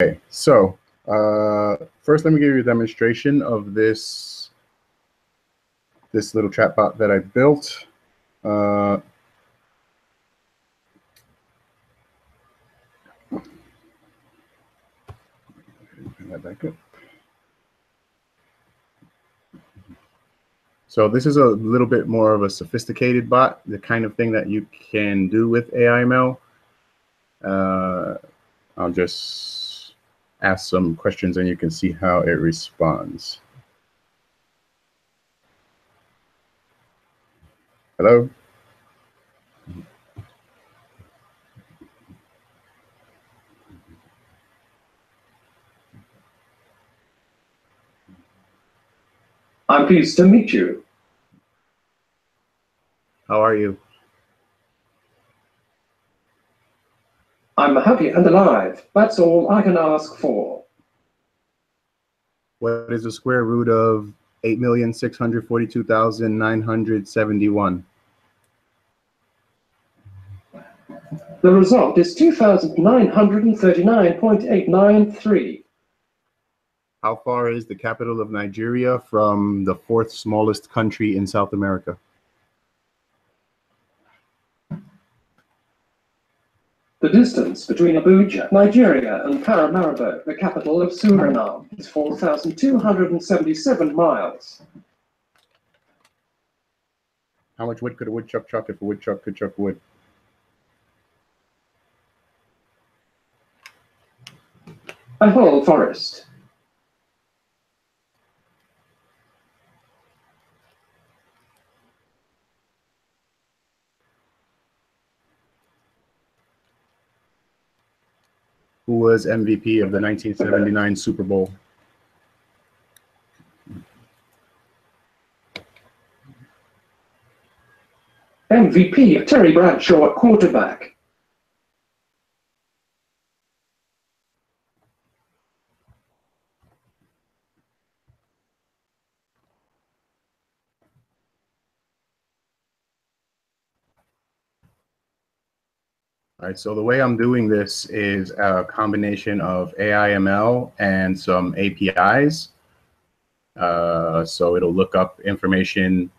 Okay, so first let me give you a demonstration of this little chatbot that I built. Bring that back up. So this is a little bit more of a sophisticated bot, the kind of thing that you can do with AIML. I'll just ask some questions and you can see how it responds. Hello? I'm pleased to meet you. How are you? I'm happy and alive. That's all I can ask for. What is the square root of 8,642,971? The result is 2,939.893. How far is the capital of Nigeria from the fourth smallest country in South America? The distance between Abuja, Nigeria, and Paramaribo, the capital of Suriname, is 4,277 miles. How much wood could a woodchuck chuck if a woodchuck could chuck wood? A whole forest. Who was MVP of the 1979 Super Bowl? MVP Terry Bradshaw at quarterback. All right, so the way I'm doing this is a combination of AIML and some APIs. So it'll look up information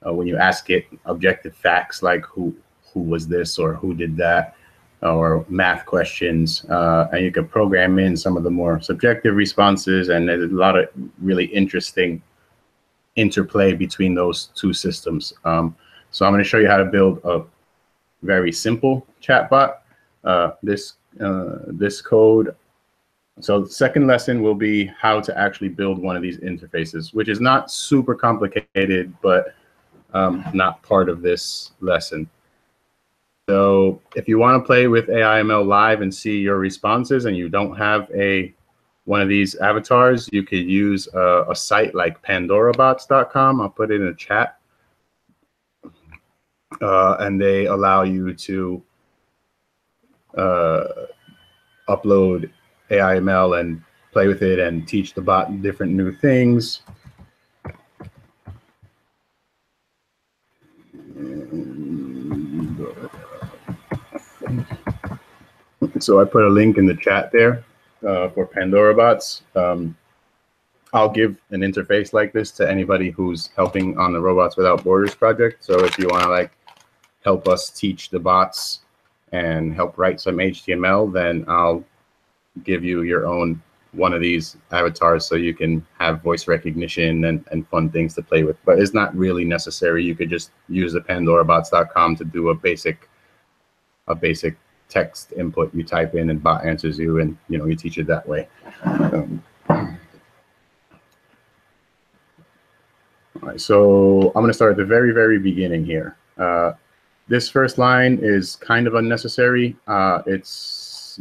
when you ask it objective facts like who was this or who did that, or math questions, and you can program in some of the more subjective responses, and there's a lot of really interesting interplay between those two systems. So I'm going to show you how to build a very simple chatbot. This code. So the second lesson will be how to actually build one of these interfaces, which is not super complicated, but not part of this lesson. So if you want to play with AIML live and see your responses and you don't have one of these avatars, you could use a site like pandorabots.com. I'll put it in a chat. And they allow you to upload AIML and play with it and teach the bot different new things. So I put a link in the chat there for Pandora bots. I'll give an interface like this to anybody who's helping on the Robots Without Borders project. So if you want to like help us teach the bots and help write some HTML, then I'll give you your own one of these avatars so you can have voice recognition and fun things to play with. But it's not really necessary. You could just use the pandorabots.com to do a basic text input. You type in and bot answers you, and you teach it that way. All right, so I'm going to start at the very, very beginning here. This first line is kind of unnecessary. It's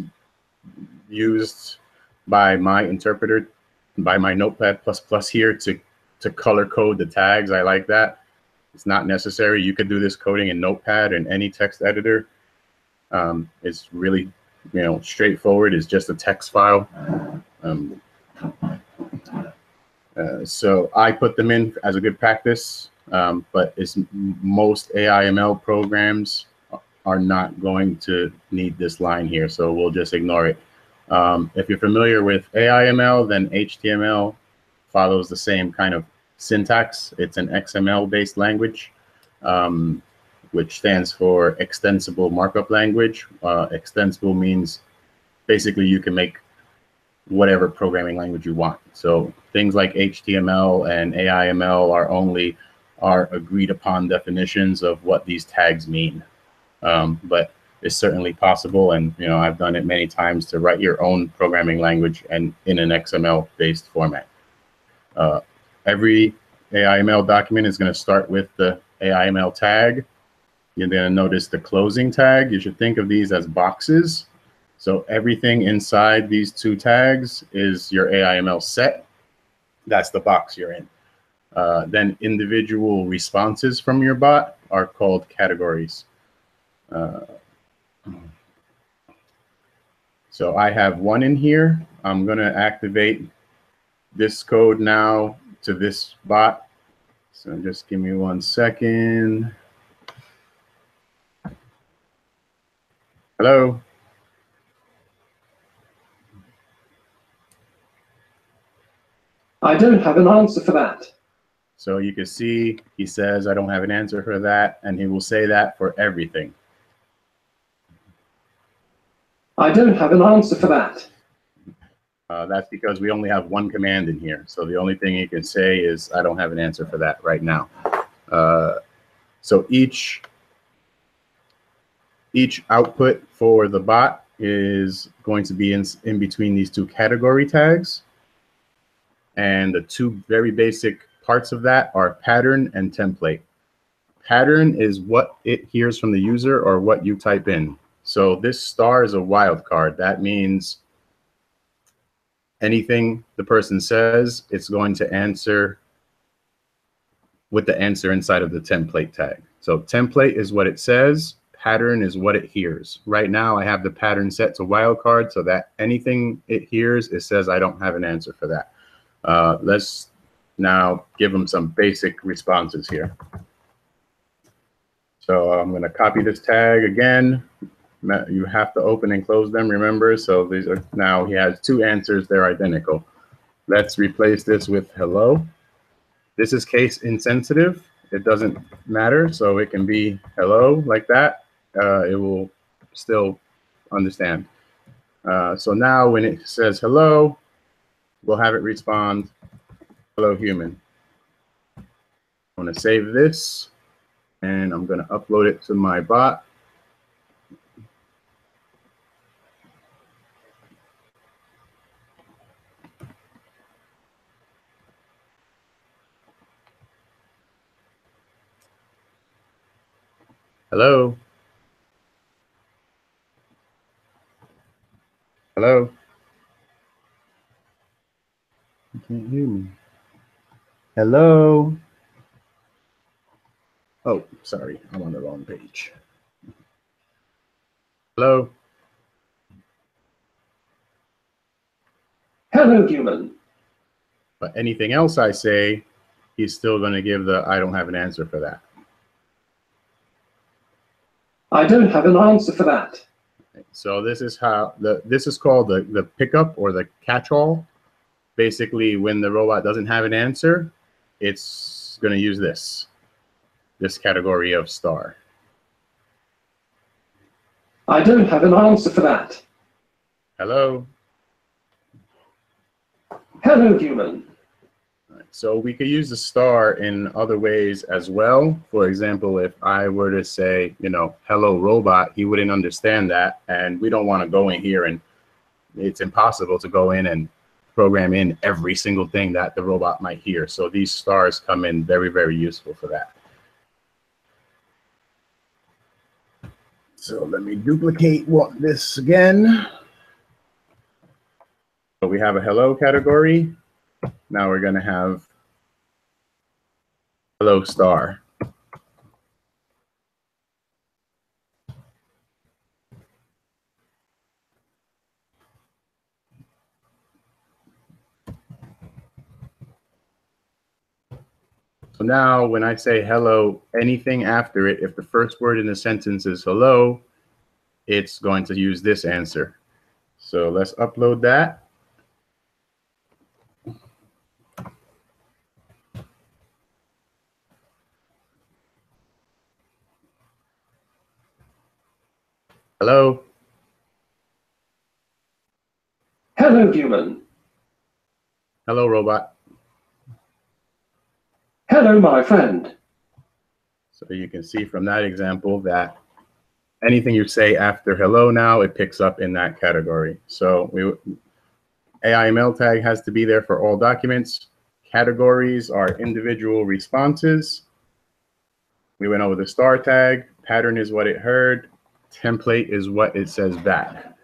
used by my interpreter, by my Notepad++ here to color code the tags. I like that. It's not necessary. You could do this coding in Notepad and any text editor. It's really, straightforward. It's just a text file. So I put them in as a good practice, but most AIML programs are not going to need this line here, so we'll just ignore it. If you're familiar with AIML, then HTML follows the same kind of syntax. It's an XML-based language, which stands for Extensible Markup Language. Extensible means basically you can make whatever programming language you want. So things like HTML and AIML are agreed upon definitions of what these tags mean. But it's certainly possible, and I've done it many times, to write your own programming language and in an XML-based format. Every AIML document is going to start with the AIML tag. You're going to notice the closing tag. You should think of these as boxes. So everything inside these two tags is your AIML set. That's the box you're in. Then individual responses from your bot are called categories. So I have one in here. I'm going to activate this code now to this bot. So just give me 1 second. Hello. I don't have an answer for that. So you can see he says, I don't have an answer for that, and he will say that for everything. I don't have an answer for that. That's because we only have one command in here. So the only thing he can say is, I don't have an answer for that right now. So each output for the bot is going to be in between these two category tags. And the two very basic parts of that are pattern and template. Pattern is what it hears from the user or what you type in. So this star is a wildcard. That means anything the person says, it's going to answer with the answer inside of the template tag. So template is what it says. Pattern is what it hears. Right now, I have the pattern set to wildcard so that anything it hears, it says I don't have an answer for that. Let's now give them some basic responses here. So I'm going to copy this tag again. You have to open and close them, remember? So these are, now he has two answers, they're identical. Let's replace this with hello. This is case insensitive. It doesn't matter, so it can be hello like that. It will still understand. So now when it says hello, we'll have it respond, hello human. I'm going to save this, and I'm going to upload it to my bot. Hello. Hello. You can't hear me. Hello. Oh, sorry, I'm on the wrong page. Hello. Hello, human. But anything else I say, he's still going to give the I don't have an answer for that. I don't have an answer for that. So this is how this is called the pickup or the catch-all. Basically, when the robot doesn't have an answer, it's going to use this category of star. I don't have an answer for that. Hello. Hello, human. So we could use the star in other ways as well. For example, if I were to say, hello robot, he wouldn't understand that. And we don't want to go in here, and it's impossible to go in and program in every single thing that the robot might hear. So these stars come in very, very useful for that. So let me duplicate this again. So we have a hello category. Now we're going to have hello star. So now when I say hello, anything after it, if the first word in the sentence is hello, it's going to use this answer. So let's upload that. Hello. Hello, human. Hello, robot. Hello, my friend. So you can see from that example that anything you say after hello now, it picks up in that category. So AIML tag has to be there for all documents. Categories are individual responses. We went over the star tag. Pattern is what it heard. Template is what it says back.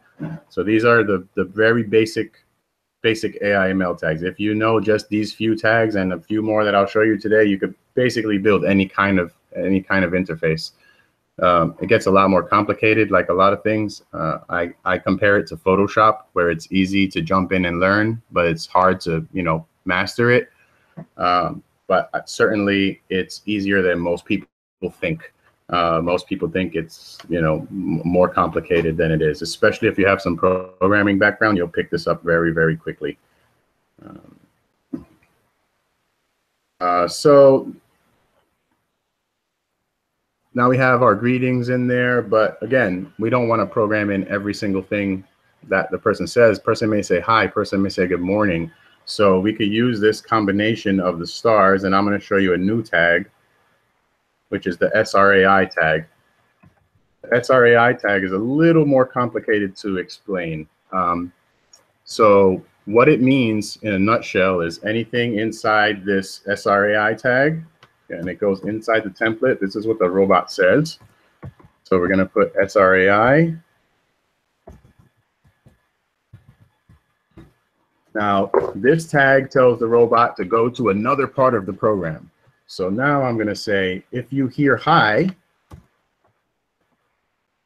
So these are the very basic AIML tags. If you know just these few tags and a few more that I'll show you today, you could basically build any kind of interface. It gets a lot more complicated, like a lot of things. I compare it to Photoshop, where it's easy to jump in and learn, but it's hard to, master it. But certainly it's easier than most people think. Most people think it's, more complicated than it is, especially if you have some programming background. You'll pick this up very, very quickly. So now we have our greetings in there, but again, we don't want to program in every single thing that the person says. Person may say hi, person may say good morning. So we could use this combination of the stars, and I'm going to show you a new tag, which is the SRAI tag. The SRAI tag is a little more complicated to explain. So what it means in a nutshell is anything inside this SRAI tag, and it goes inside the template. This is what the robot says. So we're going to put SRAI. Now, this tag tells the robot to go to another part of the program. So now I'm going to say, if you hear hi,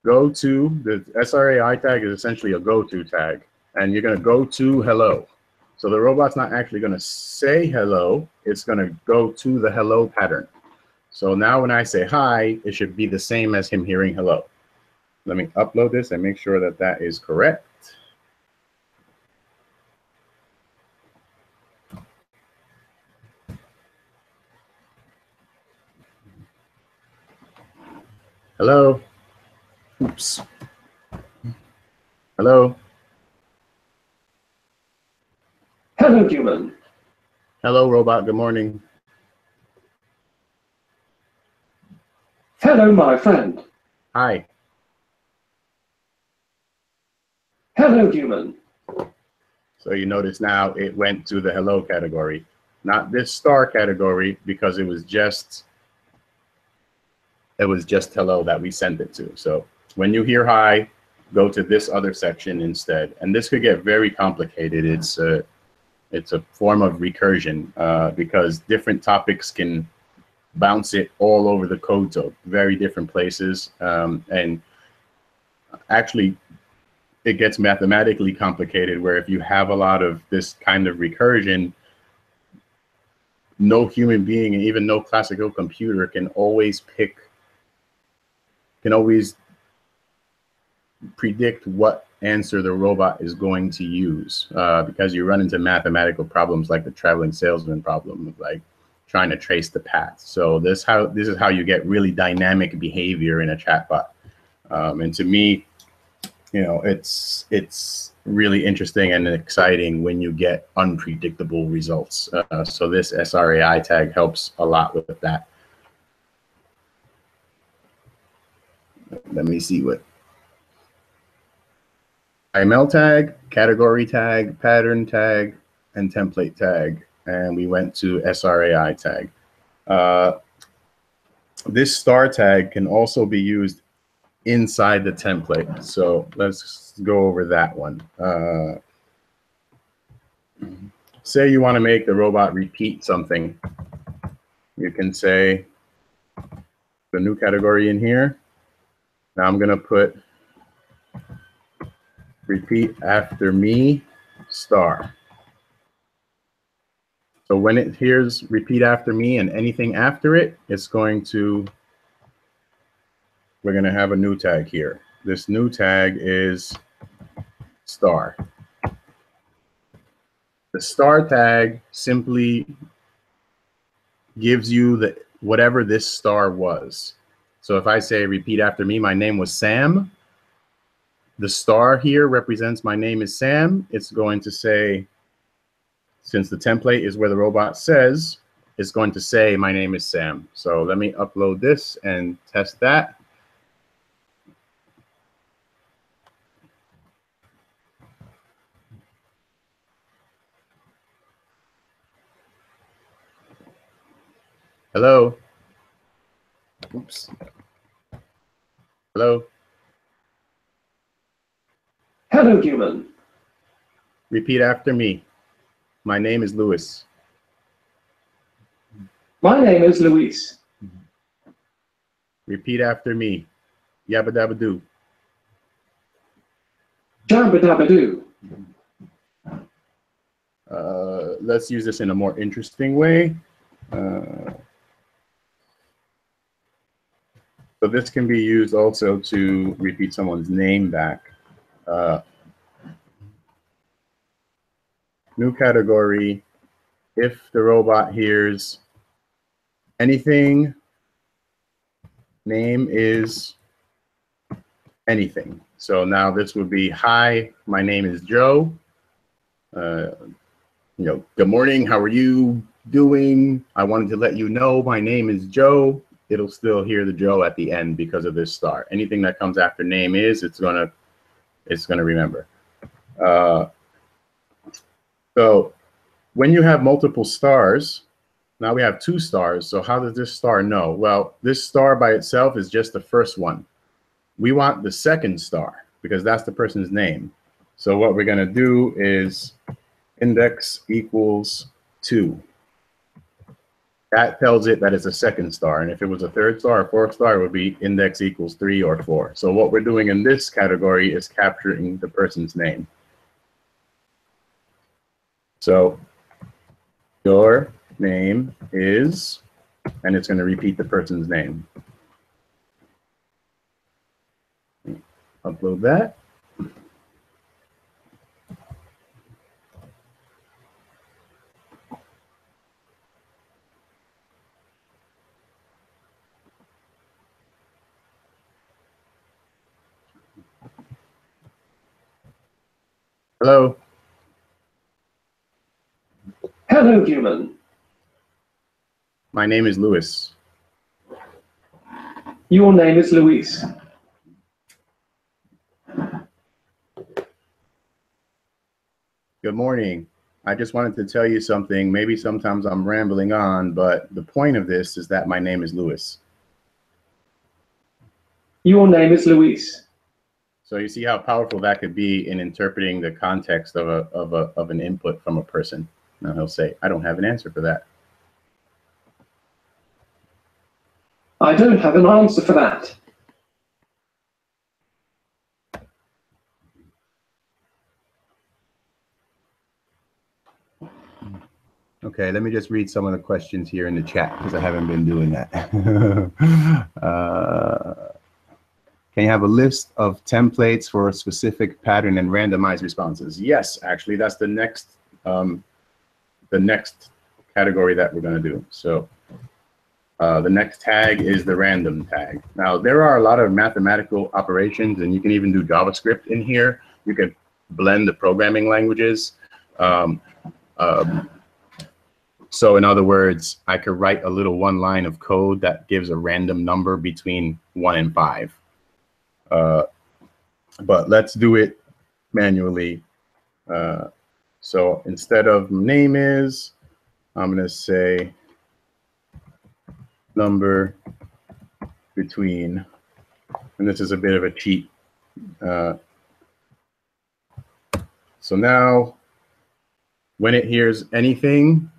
go to, the SRAI tag is essentially a go-to tag, and you're going to go to hello. So the robot's not actually going to say hello, it's going to go to the hello pattern. So now when I say hi, it should be the same as him hearing hello. Let me upload this and make sure that that is correct. Hello. Oops. Hello. Hello, human. Hello, robot. Good morning. Hello, my friend. Hi. Hello, human. So you notice now it went to the hello category, not this star category, because it was just hello that we sent it to. So when you hear hi, go to this other section instead. And this could get very complicated. It's a form of recursion because different topics can bounce it all over the code to very different places. And actually, it gets mathematically complicated where if you have a lot of this kind of recursion, no human being and even no classical computer can always predict what answer the robot is going to use because you run into mathematical problems like the traveling salesman problem, like trying to trace the path. So this is how you get really dynamic behavior in a chatbot. And to me, it's really interesting and exciting when you get unpredictable results. So this SRAI tag helps a lot with that. Let me see what AIML tag, category tag, pattern tag, and template tag. And we went to SRAI tag. This star tag can also be used inside the template. So let's go over that one. Say you want to make the robot repeat something. You can say the new category in here. Now I'm going to put repeat after me star. So when it hears repeat after me and anything after it, it's going to, we're going to have a new tag here. This new tag is star. The star tag simply gives you the whatever this star was. So if I say repeat after me, my name was Sam, the star here represents my name is Sam. It's going to say, since the template is where the robot says, it's going to say my name is Sam. So let me upload this and test that. Hello. Oops. Hello. Hello, human. Repeat after me. My name is Louis. My name is Luis. Repeat after me. Yabba dabba doo. Jabba dabba doo. Let's use this in a more interesting way. So this can be used also to repeat someone's name back. New category. If the robot hears anything, name is anything. So now this would be, hi, my name is Joe. Good morning, how are you doing? I wanted to let you know my name is Joe. It'll still hear the Joe at the end because of this star. Anything that comes after name is, it's gonna remember. So when you have multiple stars, now we have 2 stars. So how does this star know? Well, this star by itself is just the first one. We want the second star because that's the person's name. So what we're gonna do is index equals 2. That tells it that it's a second star. And if it was a third star or fourth star, it would be index equals 3 or 4. So what we're doing in this category is capturing the person's name. So your name is, and it's going to repeat the person's name. Upload that. Hello. Hello, human. My name is Louis. Your name is Luis. Good morning. I just wanted to tell you something. Maybe sometimes I'm rambling on, but the point of this is that my name is Louis. Your name is Luis. So you see how powerful that could be in interpreting the context of an input from a person. Now he'll say, I don't have an answer for that. I don't have an answer for that. Okay, let me just read some of the questions here in the chat because I haven't been doing that. Can you have a list of templates for a specific pattern and randomized responses? Yes, actually, that's the next category that we're going to do. So the next tag is the random tag. Now, there are a lot of mathematical operations, and you can even do JavaScript in here. You can blend the programming languages. So in other words, I could write a little 1 line of code that gives a random number between 1 and 5. But let's do it manually. So instead of name is, I'm going to say number between, and this is a bit of a cheat. So now when it hears anything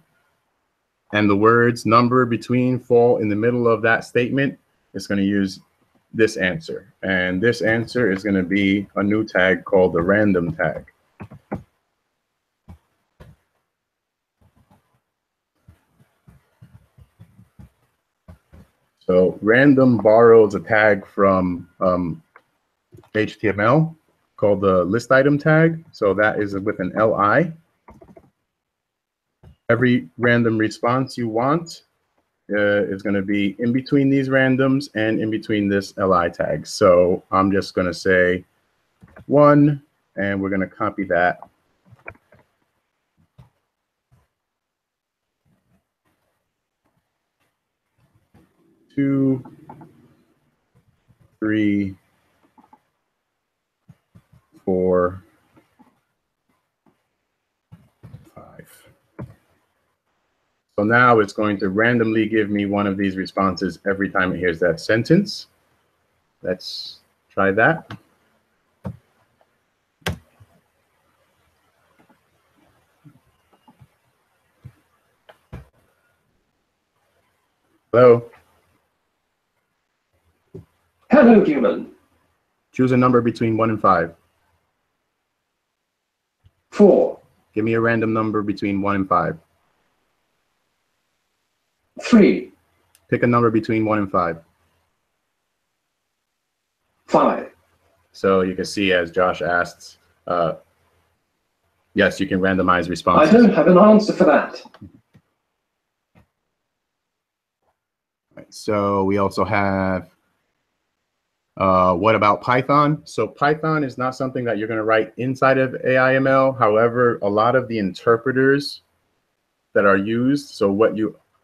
and the words number between fall in the middle of that statement, it's going to use this answer. And this answer is going to be a new tag called the random tag. So random borrows a tag from HTML, called the list item tag. So that is with an LI. Every random response you want is going to be in between these randoms and in between this LI tag. So I'm just going to say 1, and we're going to copy that. 2, 3, 4, 5. So now it's going to randomly give me one of these responses every time it hears that sentence. Let's try that. Hello. Hello, human. Choose a number between 1 and 5. 4. Give me a random number between 1 and 5. 3. Pick a number between 1 and 5. 5. So you can see, as Josh asked, yes, you can randomize responses. I don't have an answer for that. Right, so we also have, what about Python? So Python is not something that you're going to write inside of AIML. However, a lot of the interpreters that are used, so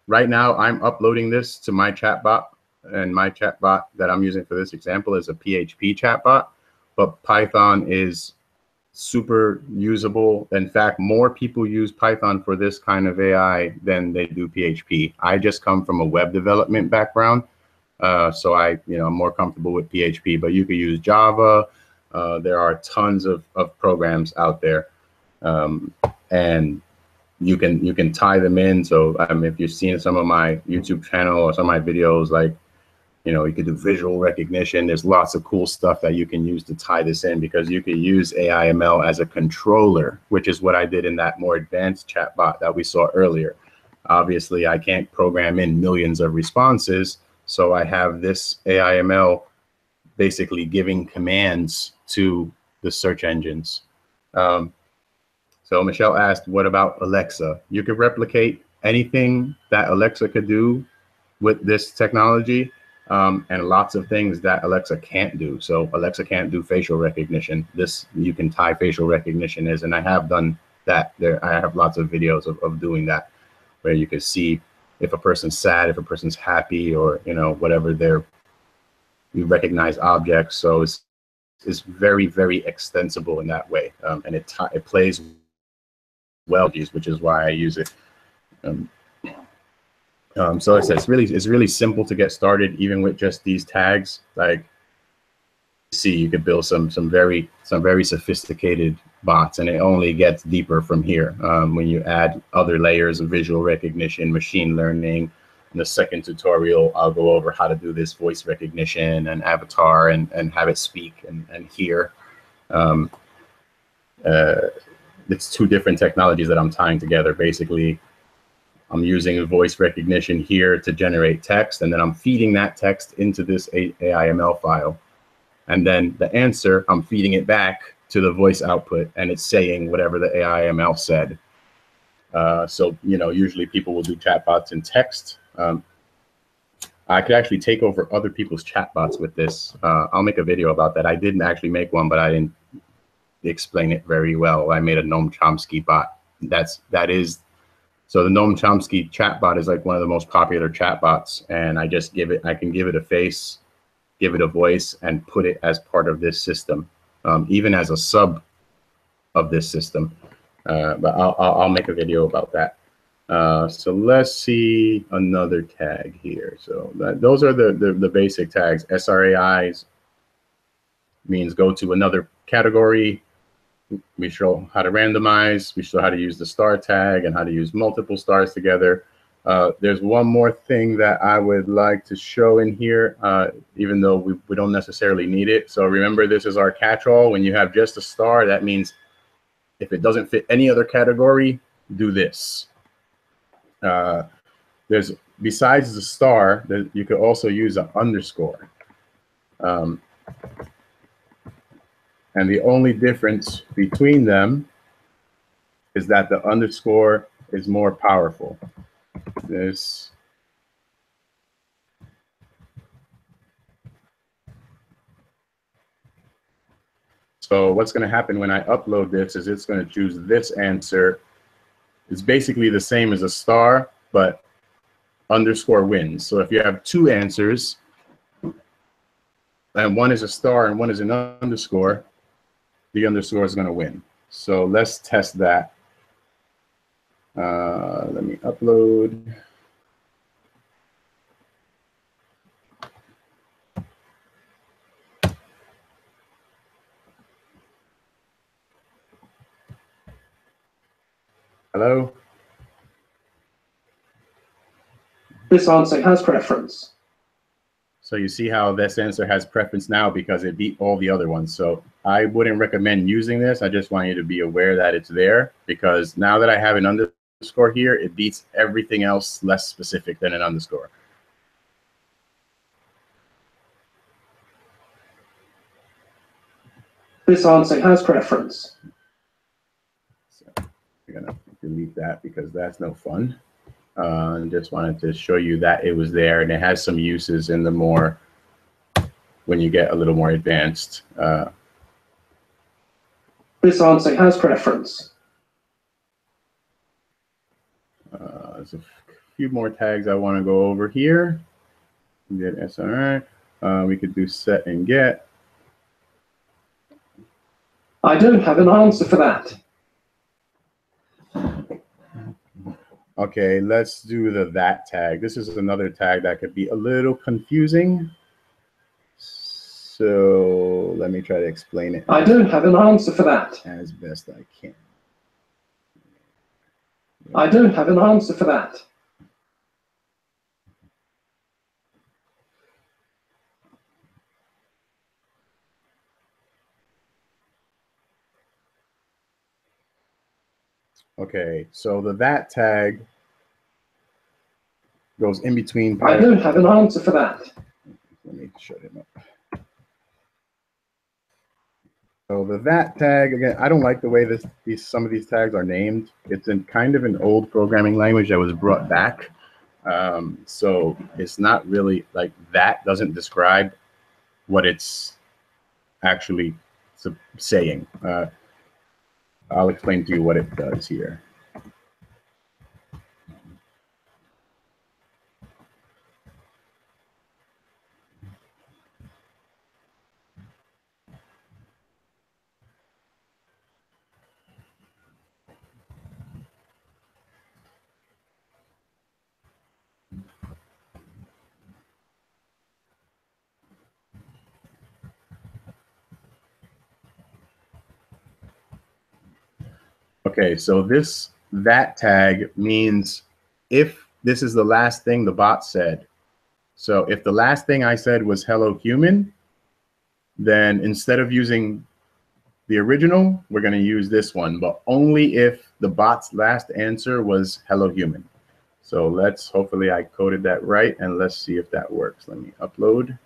right now I'm uploading this to my chatbot, and my chatbot that I'm using for this example is a PHP chatbot, but Python is super usable. In fact, more people use Python for this kind of AI than they do PHP. I just come from a web development background, so I'm more comfortable with PHP, but you could use Java. There are tons of programs out there, and you can tie them in. So if you've seen some of my YouTube channel or some of my videos, like, you could do visual recognition. There's lots of cool stuff that you can use to tie this in, because you could use AIML as a controller, which is what I did in that more advanced chatbot that we saw earlier. Obviously, I can't program in millions of responses, so I have this AIML basically giving commands to the search engines. So Michelle asked, what about Alexa? You could replicate anything that Alexa could do with this technology, and lots of things that Alexa can't do. So Alexa can't do facial recognition. This, you can tie facial recognition is, and I have done that. I have lots of videos of doing that, where you can see if a person's sad, if a person's happy, or whatever you recognize objects. So it's very, very extensible in that way, and it plays well, which is why I use it. So it's really simple to get started, even with just these tags. Like, see, you could build some very sophisticated bots, and it only gets deeper from here when you add other layers of visual recognition, machine learning. In the second tutorial, I'll go over how to do this voice recognition and avatar and have it speak and hear. It's two different technologies that I'm tying together. Basically, I'm using voice recognition here to generate text, and then I'm feeding that text into this AIML file. And then the answer, I'm feeding it back to the voice output, and it's saying whatever the AIML said. So, usually people will do chatbots in text. I could actually take over other people's chatbots with this. I'll make a video about that. I didn't actually make one, but I didn't explain it very well. I made a Noam Chomsky bot. So the Noam Chomsky chatbot is like one of the most popular chatbots, and I can give it a face, give it a voice, and put it as part of this system, even as a sub of this system. But I'll make a video about that. So let's see another tag here. So those are the basic tags. SRAIs means go to another category. We show how to randomize. We show how to use the star tag and how to use multiple stars together. There's one more thing that I would like to show in here, even though we don't necessarily need it. So remember, this is our catch-all. When you have just a star, that means if it doesn't fit any other category, do this. Besides the star, you could also use an underscore. And the only difference between them is that the underscore is more powerful. This. So what's going to happen when I upload this is it's going to choose this answer. It's basically the same as a star, but underscore wins. So if you have two answers, and one is a star and one is an underscore, the underscore is going to win. So let's test that. Let me upload. Hello? This answer has preference. So you see how this answer has preference now because it beat all the other ones. So I wouldn't recommend using this. I just want you to be aware that it's there, because now that I have an underscore here, it beats everything else less specific than an underscore. This answer has preference. So we're going to delete that because that's no fun. Just wanted to show you that it was there, and it has some uses in the more, when you get a little more advanced. This answer has preference. There's a few more tags I want to go over here. Get SRI. We could do set and get. I don't have an answer for that. Okay, let's do the that tag. This is another tag that could be a little confusing. So let me try to explain it. I don't have an answer for that. As best I can. I don't have an answer for that. Okay, so the that tag goes in between. I don't have an answer for that. Let me shut him up. So the that tag, again, I don't like the way some of these tags are named. It's in kind of an old programming language that was brought back. So it's not really like that doesn't describe what it's actually saying. I'll explain to you what it does here. Okay, so that tag means if this is the last thing the bot said. So if the last thing I said was hello human, then instead of using the original, we're going to use this one, but only if the bot's last answer was hello human. So hopefully I coded that right, and let's see if that works. Let me upload.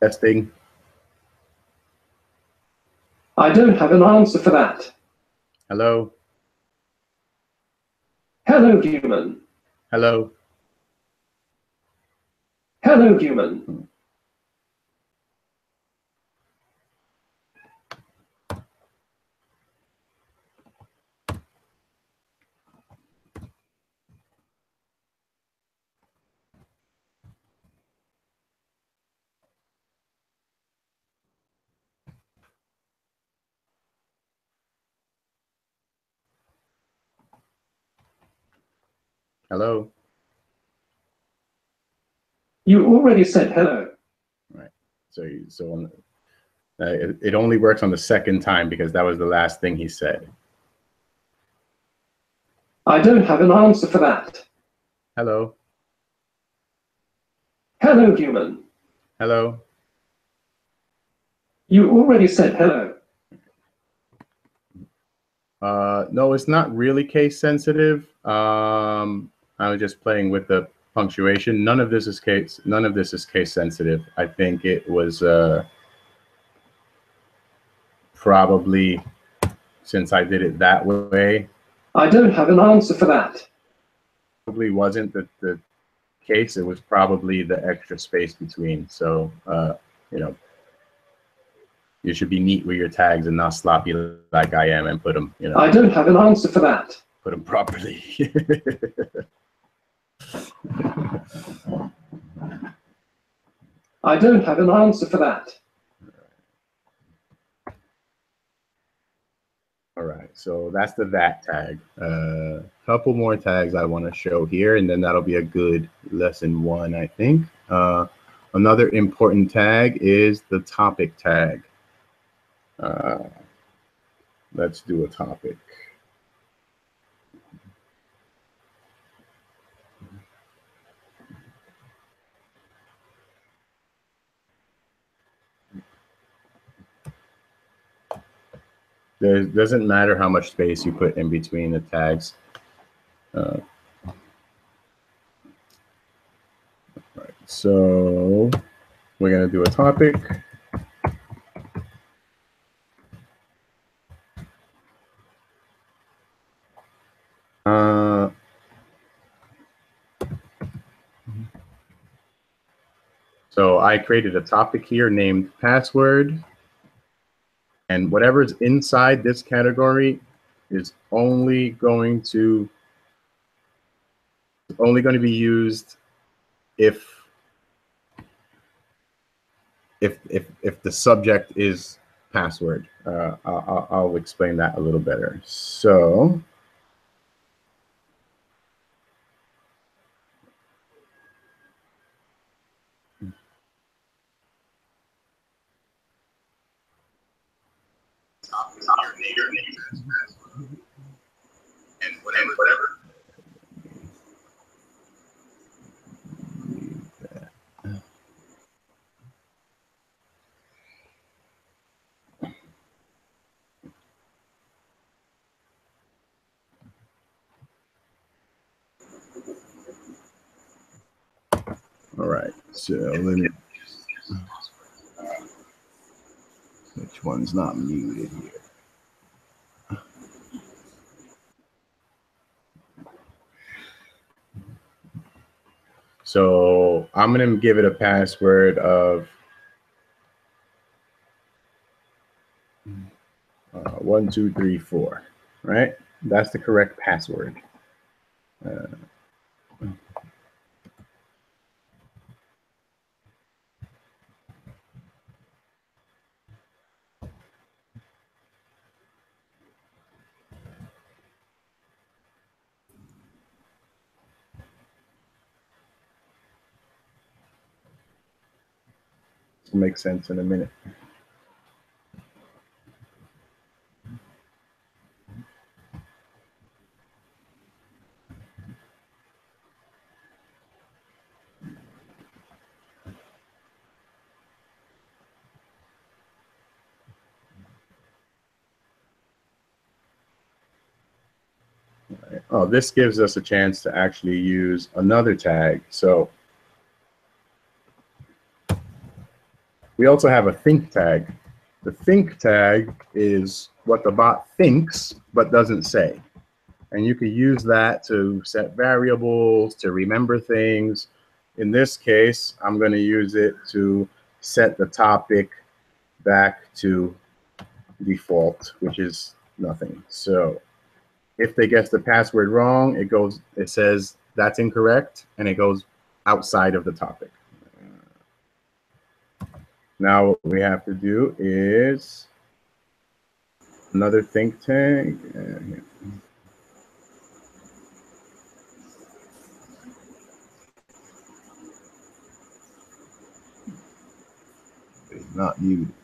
Testing. I don't have an answer for that. Hello. Hello, human. Hello. Hello, human. Hello. You already said hello. Right. So it only works on the second time because that was the last thing he said. I don't have an answer for that. Hello. Hello, human. Hello. You already said hello. No, it's not really case sensitive. I was just playing with the punctuation. None of this is case sensitive. I think it was probably, since I did it that way. I don't have an answer for that. Probably wasn't the case. It was probably the extra space between. So you know, you should be neat with your tags and not sloppy like I am and put them, you know. I don't have an answer for that. Put them properly. I don't have an answer for that. All right, so that's the that tag. Couple more tags I want to show here, and then that'll be a good lesson one, I think. Another important tag is the topic tag. Let's do a topic. It doesn't matter how much space you put in between the tags. Right, so we're going to do a topic. So I created a topic here named password, and whatever's inside this category is only going to be used if the subject is password. I'll explain that a little better. So and whatever. All right, so let me, which one's not muted here? So I'm going to give it a password of 1, 2, 3, 4, right? That's the correct password. This will make sense in a minute. Right. Oh, this gives us a chance to actually use another tag. So we also have a think tag. The think tag is what the bot thinks but doesn't say. And you can use that to set variables, to remember things. In this case, I'm going to use it to set the topic back to default, which is nothing. So if they guess the password wrong, it says that's incorrect, and it goes outside of the topic. Now what we have to do is another think tag. It's not muted.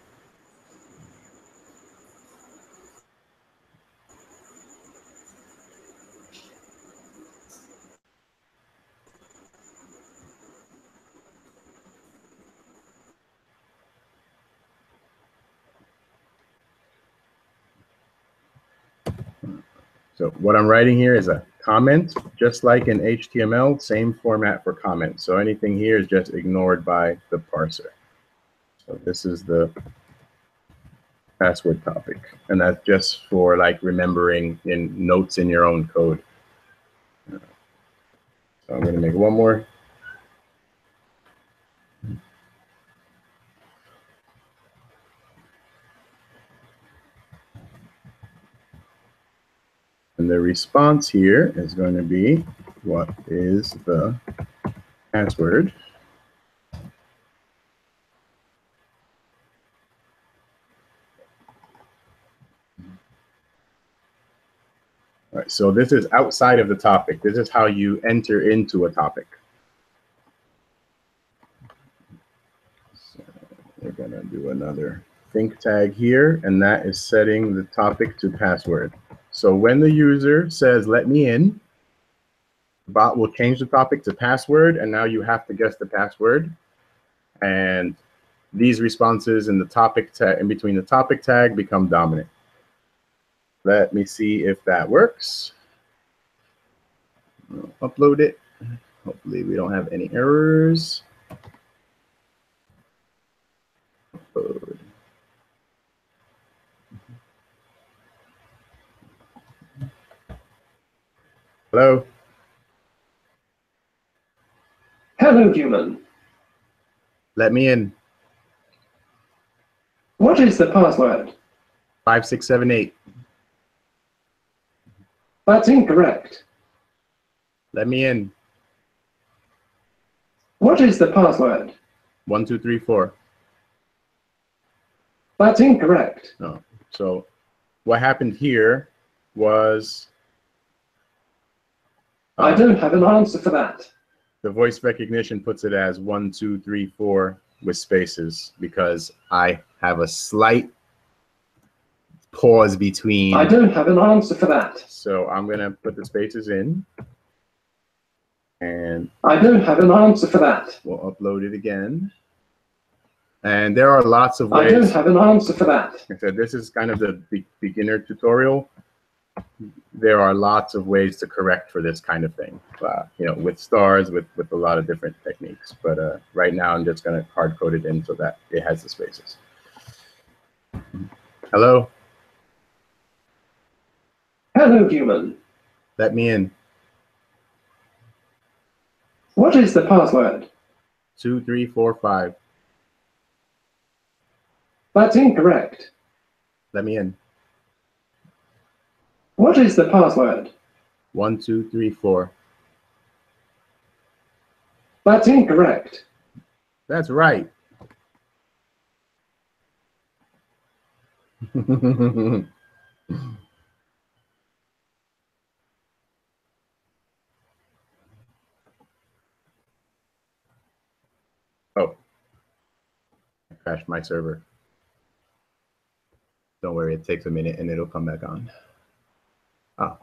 So what I'm writing here is a comment, just like in HTML, same format for comments. So anything here is just ignored by the parser. So this is the password topic, and that's just for like remembering in notes in your own code. So I'm going to make one more. And the response here is going to be, what is the password? All right, so this is outside of the topic. This is how you enter into a topic. So we're going to do another think tag here, and that is setting the topic to password. So when the user says, let me in, the bot will change the topic to password, and now you have to guess the password. And these responses in the topic tag, in between the topic tag, become dominant. Let me see if that works. I'll upload it. Hopefully we don't have any errors. Upload. Hello? Hello, human. Let me in. What is the password? 5678. That's incorrect. Let me in. What is the password? 1234. That's incorrect. No. So what happened here was I don't have an answer for that. the voice recognition puts it as 1234 with spaces because I have a slight pause between. I don't have an answer for that. So I'm going to put the spaces in. And I don't have an answer for that. we'll upload it again. And there are lots of ways. I don't have an answer for that. Like I said, this is kind of the beginner tutorial. There are lots of ways to correct for this kind of thing, you know, with stars, with a lot of different techniques. But right now, I'm just going to hard code it in so that it has the spaces. Hello? Hello, human. Let me in. What is the password? 2345. That's incorrect. Let me in. What is the password? 1234. That's incorrect. That's right. Oh, I crashed my server. Don't worry, it takes a minute and it'll come back on. Ah,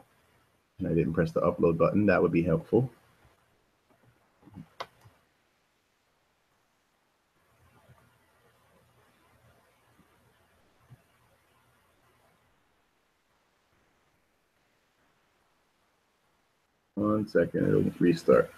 and I didn't press the upload button. That would be helpful. One second, it'll restart.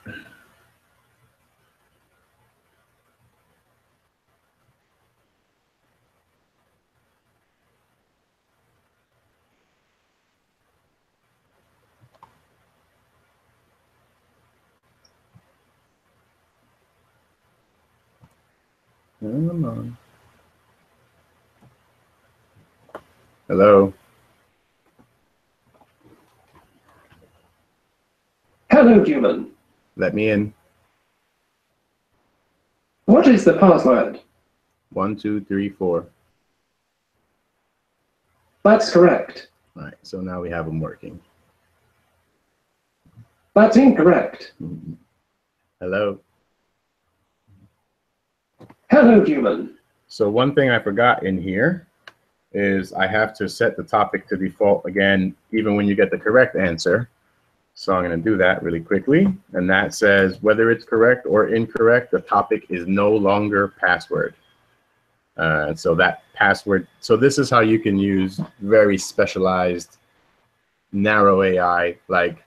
Come on. Hello. Hello, human. Let me in. What is the password? 1234. That's correct. All right, so now we have them working. That's incorrect. Hello. Hello, human. So one thing I forgot in here is I have to set the topic to default again, even when you get the correct answer. So I'm going to do that really quickly. And that says whether it's correct or incorrect, the topic is no longer password. So that password, so this is how you can use very specialized narrow AI, like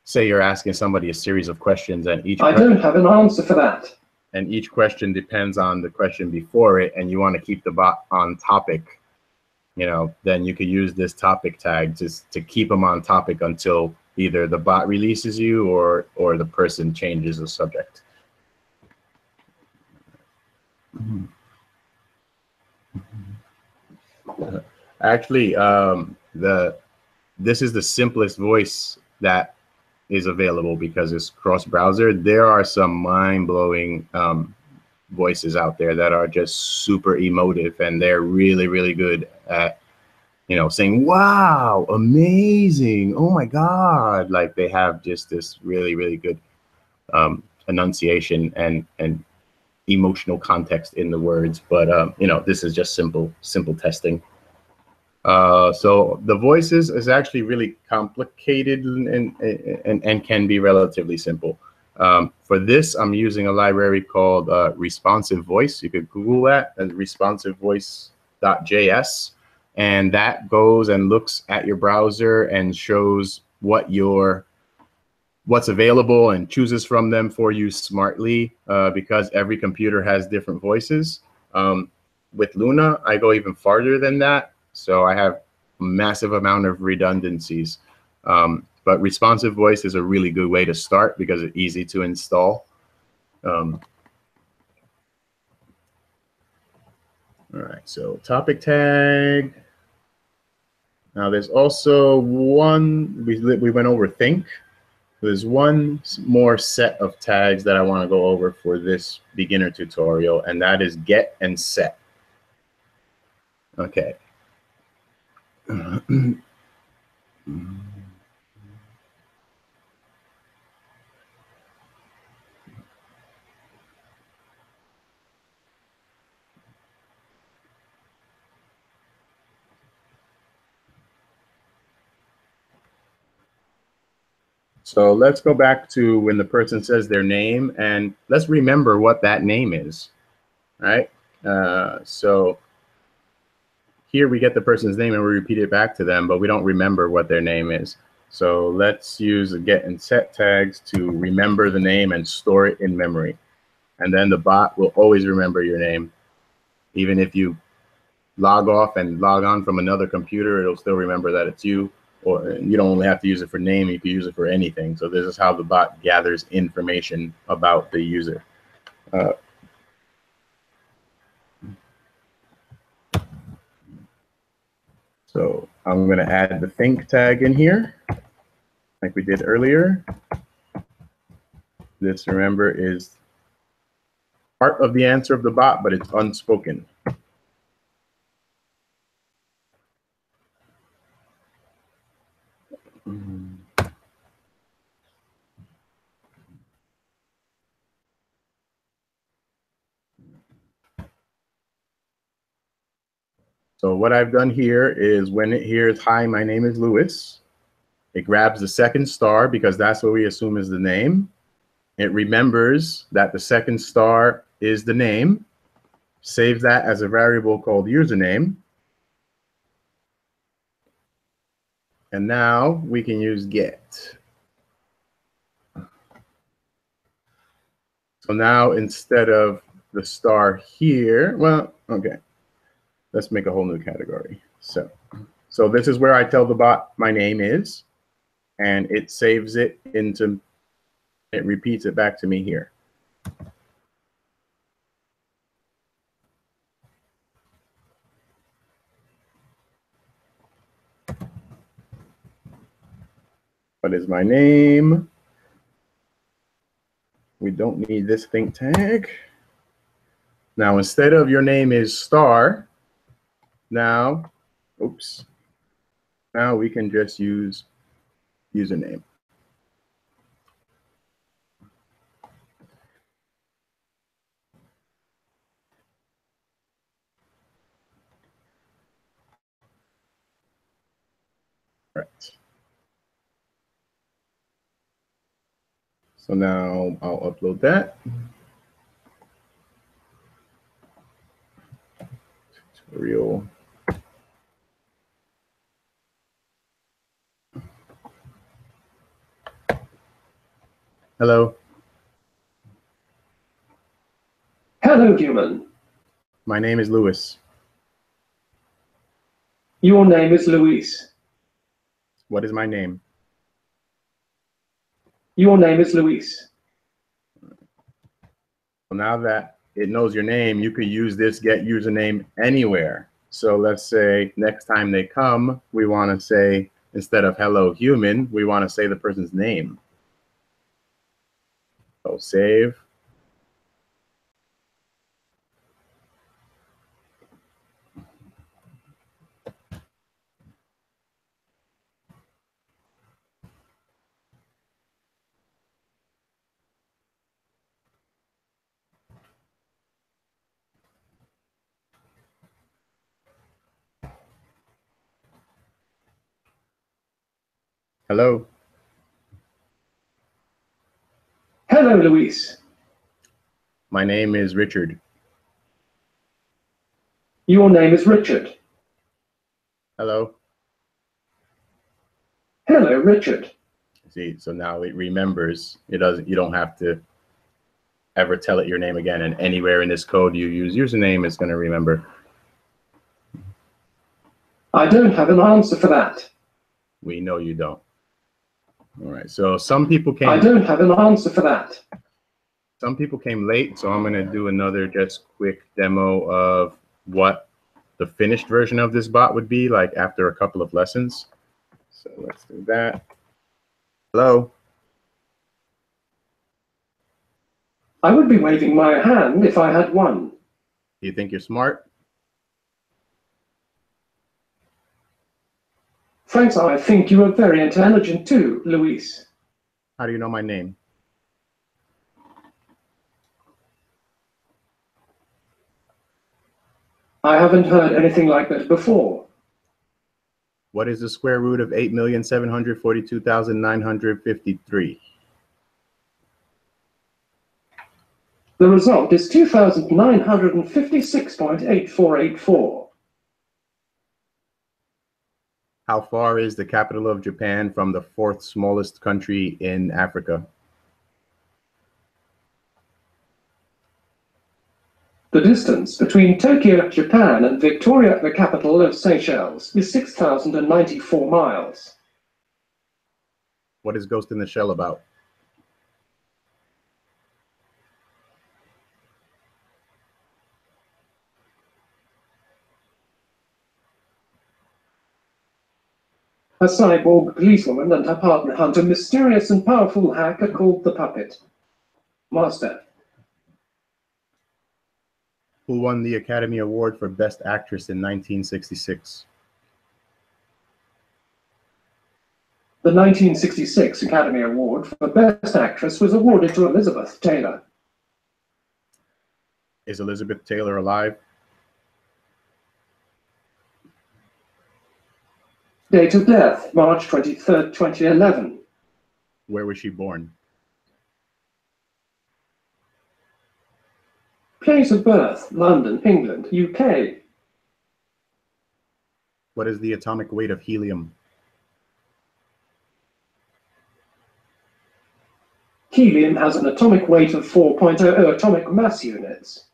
say you're asking somebody a series of questions, and I don't have an answer for that. And each question depends on the question before it, and you want to keep the bot on topic, you know, then you could use this topic tag just to keep them on topic until either the bot releases you or the person changes the subject. Actually, this is the simplest voice that is available because it's cross-browser. There are some mind-blowing voices out there that are just super emotive, and they're really, really good at, you know, saying, wow, amazing, oh my God. Like they have just this really, really good enunciation and emotional context in the words. But, you know, this is just simple testing. So the voices is actually really complicated and can be relatively simple. For this, I'm using a library called Responsive Voice. You could Google that as responsivevoice.js, and that goes and looks at your browser and shows what's available and chooses from them for you smartly, because every computer has different voices. With Luna, I go even farther than that. So I have a massive amount of redundancies. But responsive voice is a really good way to start because it's easy to install. All right, so topic tag. Now there's also one, we went over think. There's one more set of tags that I want to go over for this beginner tutorial, and that is get and set. Okay. So let's go back to when the person says their name, and let's remember what that name is, right? So here we get the person's name and we repeat it back to them, but we don't remember what their name is. So let's use the get and set tags to remember the name and store it in memory. And then the bot will always remember your name. Even if you log off and log on from another computer, it'll still remember that it's you. Or you don't only have to use it for name, you can use it for anything. So this is how the bot gathers information about the user. So I'm going to add the think tag in here, like we did earlier. This, remember, is part of the answer of the bot, but it's unspoken. So what I've done here is when it hears, hi, my name is Louis, it grabs the second star because that's what we assume is the name. It remembers that the second star is the name, saves that as a variable called username. And now we can use get. So now instead of the star here, well, okay, let's make a whole new category. So this is where I tell the bot my name is, and it saves it into, it repeats it back to me here. What is my name? We don't need this think tag. Now, instead of your name is star, now, oops, now we can just use username. Right. So now I'll upload that. Tutorial. Hello, Hello, human. my name is Louis. Your name is Luis. What is my name? Your name is Luis. Well, now that it knows your name, you could use this get username anywhere. So let's say next time they come, we want to say, instead of hello human, we want to say the person's name. So save. Hello, Hello, Luis. my name is Richard. Your name is Richard. Hello. Hello, Richard. See, so now it remembers. It doesn't. You don't have to ever tell it your name again. And anywhere in this code you use username, it's going to remember. I don't have an answer for that. We know you don't. All right. So some people came. I don't have an answer for that. Some people came late, so I'm going to do another just quick demo of what the finished version of this bot would be like after a couple of lessons. So let's do that. Hello. I would be waving my hand if I had one. Do you think you're smart? Thanks, I think you are very intelligent too, Luis. How do you know my name? I haven't heard anything like that before. What is the square root of 8,742,953? The result is 2,956.8484. How far is the capital of Japan from the fourth smallest country in Africa? The distance between Tokyo, Japan, and Victoria, the capital of Seychelles, is 6,094 miles. What is Ghost in the Shell about? A cyborg policewoman and her partner hunt a mysterious and powerful hacker called the Puppet Master. Who won the Academy Award for Best Actress in 1966? The 1966 Academy Award for Best Actress was awarded to Elizabeth Taylor. Is Elizabeth Taylor alive? Date of death, March 23rd, 2011. Where was she born? Place of birth, London, England, UK. What is the atomic weight of helium? Helium has an atomic weight of 4.00 atomic mass units.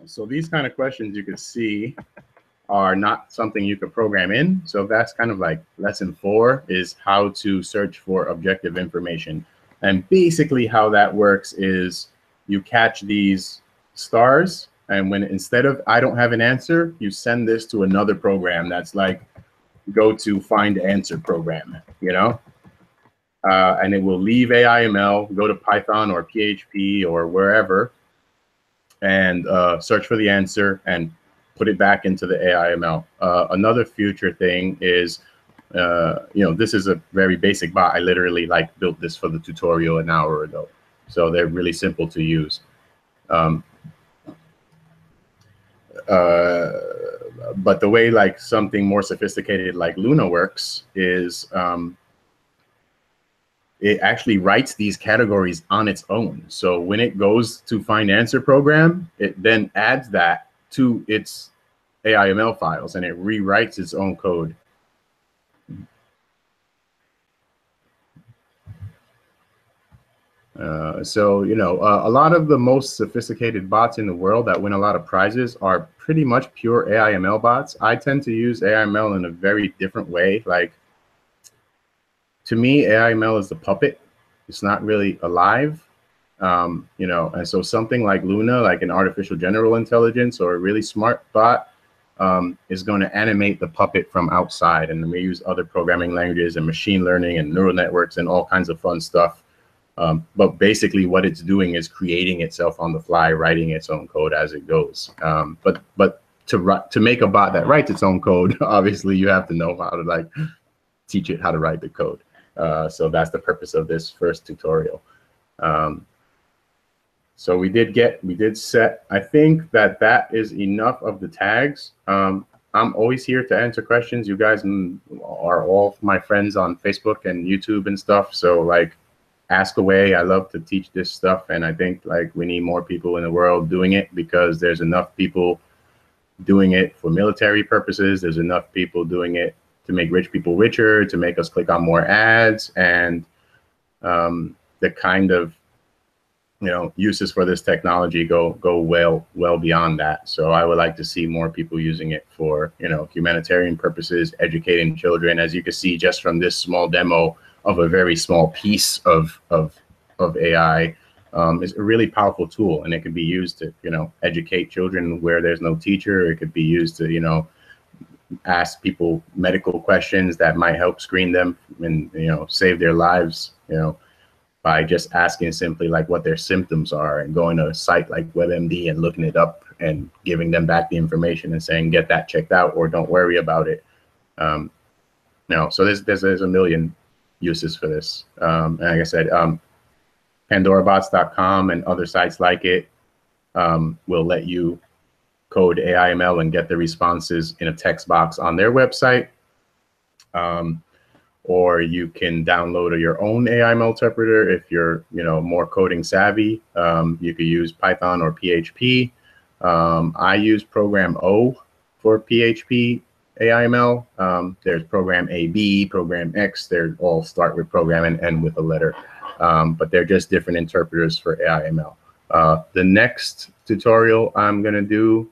So these kind of questions you could see are not something you could program in. So that's kind of like lesson 4 is how to search for objective information. And basically how that works is you catch these stars, and when instead of I don't have an answer, you send this to another program that's like go to find answer program, you know? And it will leave AIML, go to Python or PHP or wherever, and search for the answer and put it back into the AIML. Another future thing is, this is a very basic bot. I literally like built this for the tutorial an hour ago. So they're really simple to use. But the way like something more sophisticated like Luna works is it actually writes these categories on its own. So when it goes to find answer program, it then adds that to its AIML files and it rewrites its own code. So, you know, a lot of the most sophisticated bots in the world that win a lot of prizes are pretty much pure AIML bots. I tend to use AIML in a very different way. Like, to me, AIML is the puppet. It's not really alive. You know, and so something like Luna, like an artificial general intelligence or a really smart bot, is going to animate the puppet from outside. And we use other programming languages and machine learning and neural networks and all kinds of fun stuff. But basically what it's doing is creating itself on the fly, writing its own code as it goes. But to make a bot that writes its own code, obviously you have to know how to like teach it how to write the code. So that's the purpose of this first tutorial. So we did set, I think that is enough of the tags. I'm always here to answer questions. You guys are all my friends on Facebook and YouTube and stuff. So like, ask away. I love to teach this stuff. And I think like we need more people in the world doing it, because there's enough people doing it for military purposes. There's enough people doing it to make rich people richer, to make us click on more ads, and the kind of, you know, uses for this technology go well beyond that. So I would like to see more people using it for, you know, humanitarian purposes, educating children. As you can see just from this small demo of a very small piece of AI, is a really powerful tool, and it can be used to, you know, educate children where there's no teacher. It could be used to, you know, ask people medical questions that might help screen them and, you know, save their lives, you know, by just asking simply like what their symptoms are, and going to a site like WebMD and looking it up and giving them back the information and saying, get that checked out, or don't worry about it. You know, so there's a million uses for this. And like I said, pandorabots.com and other sites like it will let you code AIML and get the responses in a text box on their website. Or you can download your own AIML interpreter if you're, you know, more coding savvy. You could use Python or PHP. I use Program O for PHP AIML. There's Program AB, Program X. They all start with program and end with a letter. But they're just different interpreters for AIML. The next tutorial I'm going to do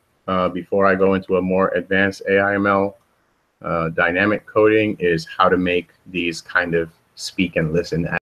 before I go into a more advanced AIML dynamic coding is how to make these kind of speak and listen